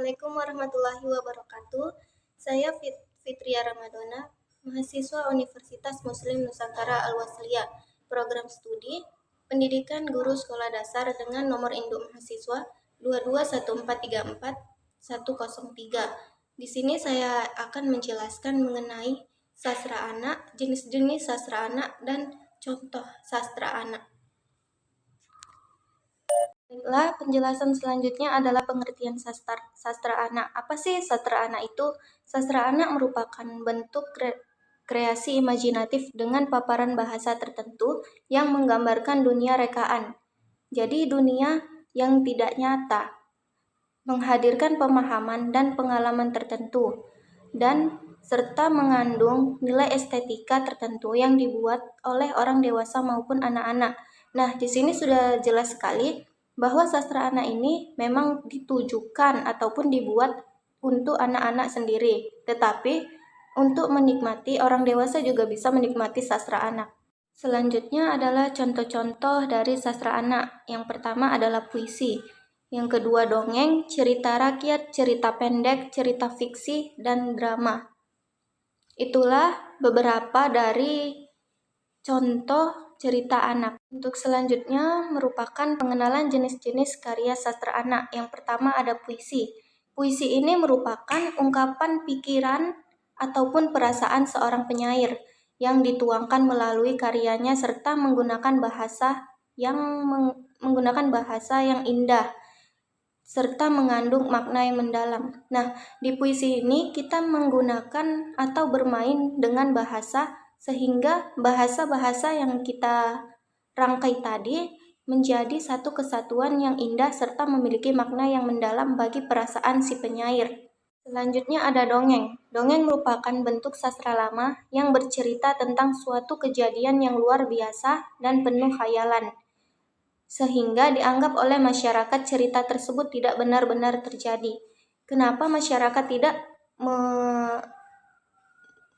Assalamualaikum warahmatullahi wabarakatuh. Saya Fitria Ramadona, mahasiswa Universitas Muslim Nusantara Al-Wasliyah, program studi Pendidikan Guru Sekolah Dasar dengan nomor induk mahasiswa 221434103. Di sini saya akan menjelaskan mengenai sastra anak, jenis-jenis sastra anak, dan contoh sastra anak. Baiklah, penjelasan selanjutnya adalah pengertian sastra anak. Apa sih sastra anak itu? Sastra anak merupakan bentuk kreasi imajinatif dengan paparan bahasa tertentu yang menggambarkan dunia rekaan. Jadi dunia yang tidak nyata, menghadirkan pemahaman dan pengalaman tertentu, dan serta mengandung nilai estetika tertentu yang dibuat oleh orang dewasa maupun anak-anak. Nah, di sini sudah jelas sekali bahwa sastra anak ini memang ditujukan ataupun dibuat untuk anak-anak sendiri, tetapi untuk menikmati orang dewasa juga bisa menikmati sastra anak. Selanjutnya adalah contoh-contoh dari sastra anak. Yang pertama adalah puisi, yang kedua dongeng, cerita rakyat, cerita pendek, cerita fiksi, dan drama. Itulah beberapa dari contoh cerita anak. Untuk selanjutnya merupakan pengenalan jenis-jenis karya sastra anak. Yang pertama ada puisi. Puisi ini merupakan ungkapan pikiran ataupun perasaan seorang penyair yang dituangkan melalui karyanya serta menggunakan bahasa yang indah serta mengandung makna yang mendalam. Nah, di puisi ini kita menggunakan atau bermain dengan bahasa sehingga bahasa-bahasa yang kita rangkai tadi menjadi satu kesatuan yang indah serta memiliki makna yang mendalam bagi perasaan si penyair. Selanjutnya ada dongeng. Dongeng merupakan bentuk sastra lama yang bercerita tentang suatu kejadian yang luar biasa dan penuh khayalan, sehingga dianggap oleh masyarakat cerita tersebut tidak benar-benar terjadi. Kenapa masyarakat tidak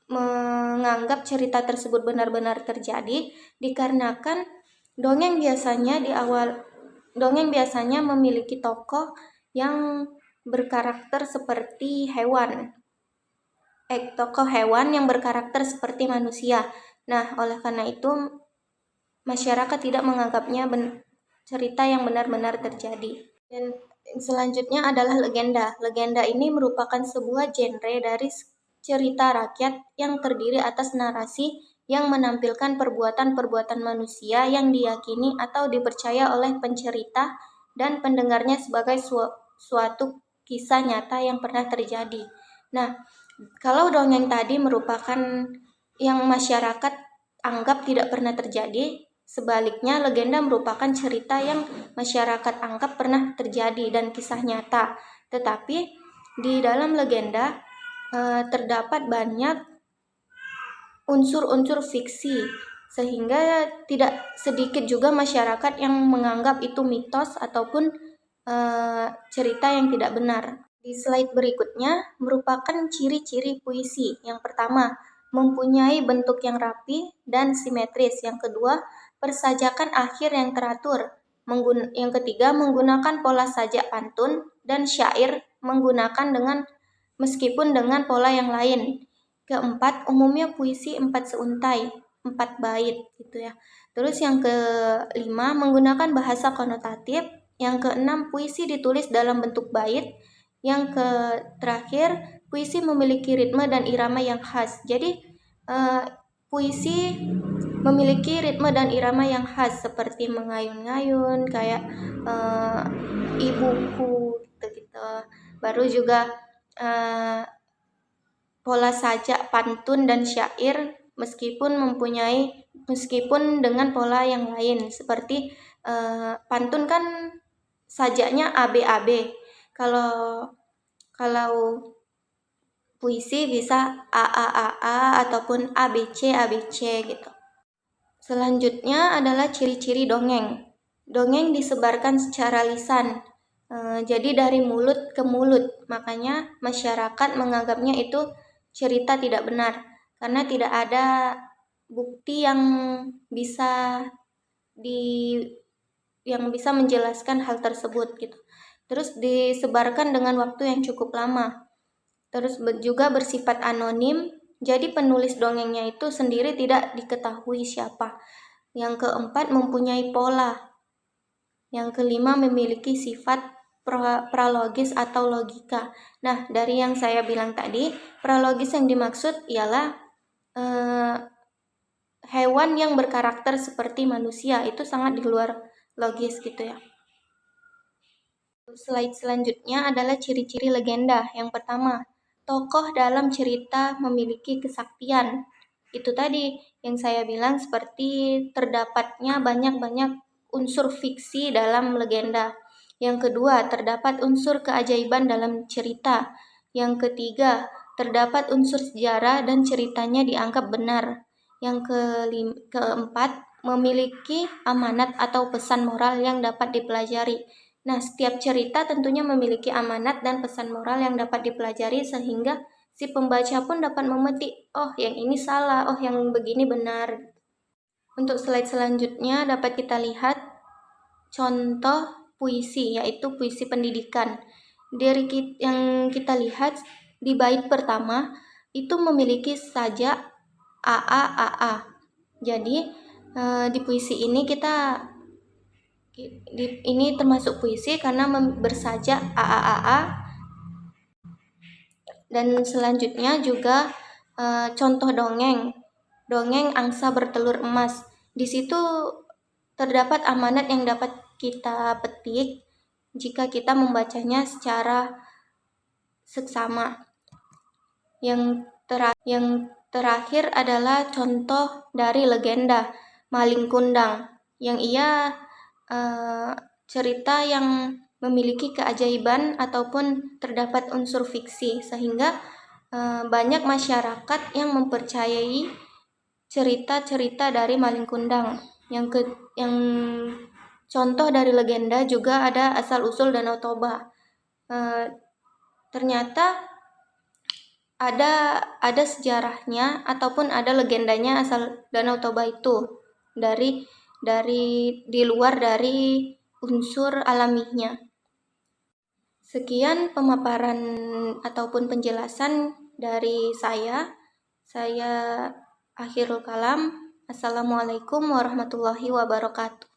menganggap cerita tersebut benar-benar terjadi? Dikarenakan dongeng biasanya memiliki tokoh yang berkarakter seperti hewan. Tokoh hewan yang berkarakter seperti manusia. Nah, oleh karena itu masyarakat tidak menganggapnya cerita yang benar-benar terjadi. Dan selanjutnya adalah legenda. Legenda ini merupakan sebuah genre dari cerita rakyat yang terdiri atas narasi yang menampilkan perbuatan-perbuatan manusia yang diyakini atau dipercaya oleh pencerita dan pendengarnya sebagai suatu kisah nyata yang pernah terjadi. Nah, kalau dongeng tadi merupakan yang masyarakat anggap tidak pernah terjadi, sebaliknya legenda merupakan cerita yang masyarakat anggap pernah terjadi dan kisah nyata. Tetapi di dalam legenda terdapat banyak unsur-unsur fiksi, sehingga tidak sedikit juga masyarakat yang menganggap itu mitos ataupun cerita yang tidak benar. Di slide berikutnya merupakan ciri-ciri puisi. Yang pertama, mempunyai bentuk yang rapi dan simetris. Yang kedua, persajakan akhir yang teratur. Yang ketiga, menggunakan pola sajak pantun dan syair meskipun dengan pola yang lain. Keempat, umumnya puisi 4 seuntai, 4 bait gitu ya. Terus yang kelima, menggunakan bahasa konotatif. Yang keenam, puisi ditulis dalam bentuk bait. Yang terakhir, puisi memiliki ritme dan irama yang khas. Jadi puisi memiliki ritme dan irama yang khas seperti mengayun-ngayun kayak ibuku gitu. Baru juga pola sajak pantun dan syair meskipun dengan pola yang lain seperti pantun kan sajaknya AB-AB. Kalau puisi bisa AAAA ataupun ABC gitu. Selanjutnya adalah ciri-ciri dongeng. Dongeng disebarkan secara lisan. Jadi dari mulut ke mulut. Makanya masyarakat menganggapnya itu cerita tidak benar karena tidak ada bukti yang bisa menjelaskan hal tersebut gitu. Terus disebarkan dengan waktu yang cukup lama. Terus juga bersifat anonim, jadi penulis dongengnya itu sendiri tidak diketahui siapa. Yang keempat, mempunyai pola. Yang kelima, memiliki sifat pralogis atau logika. Nah, dari yang saya bilang tadi, pralogis yang dimaksud ialah hewan yang berkarakter seperti manusia, itu sangat di luar logis gitu ya. Slide selanjutnya adalah ciri-ciri legenda. Yang pertama, tokoh dalam cerita memiliki kesaktian. Itu tadi yang saya bilang, seperti terdapatnya banyak-banyak unsur fiksi dalam legenda. Yang kedua, terdapat unsur keajaiban dalam cerita. Yang ketiga, terdapat unsur sejarah dan ceritanya dianggap benar. Yang keempat, memiliki amanat atau pesan moral yang dapat dipelajari. Nah, setiap cerita tentunya memiliki amanat dan pesan moral yang dapat dipelajari sehingga si pembaca pun dapat memetik, oh yang ini salah, oh yang begini benar. Untuk slide selanjutnya dapat kita lihat contoh puisi, yaitu puisi pendidikan. Dari yang kita lihat di bait pertama itu memiliki sajak AA. Jadi di puisi ini ini termasuk puisi karena bersajak AA. Dan selanjutnya juga contoh dongeng angsa bertelur emas. Di situ terdapat amanat yang dapat kita petik jika kita membacanya secara seksama. Yang terakhir adalah contoh dari legenda Maling Kundang, yang ia cerita yang memiliki keajaiban ataupun terdapat unsur fiksi, sehingga banyak masyarakat yang mempercayai cerita-cerita dari Maling Kundang. Yang contoh dari legenda juga ada asal-usul Danau Toba. Ternyata ada sejarahnya ataupun ada legendanya asal Danau Toba itu dari di luar dari unsur alaminya. Sekian pemaparan ataupun penjelasan dari saya. Saya akhirul kalam. Assalamualaikum warahmatullahi wabarakatuh.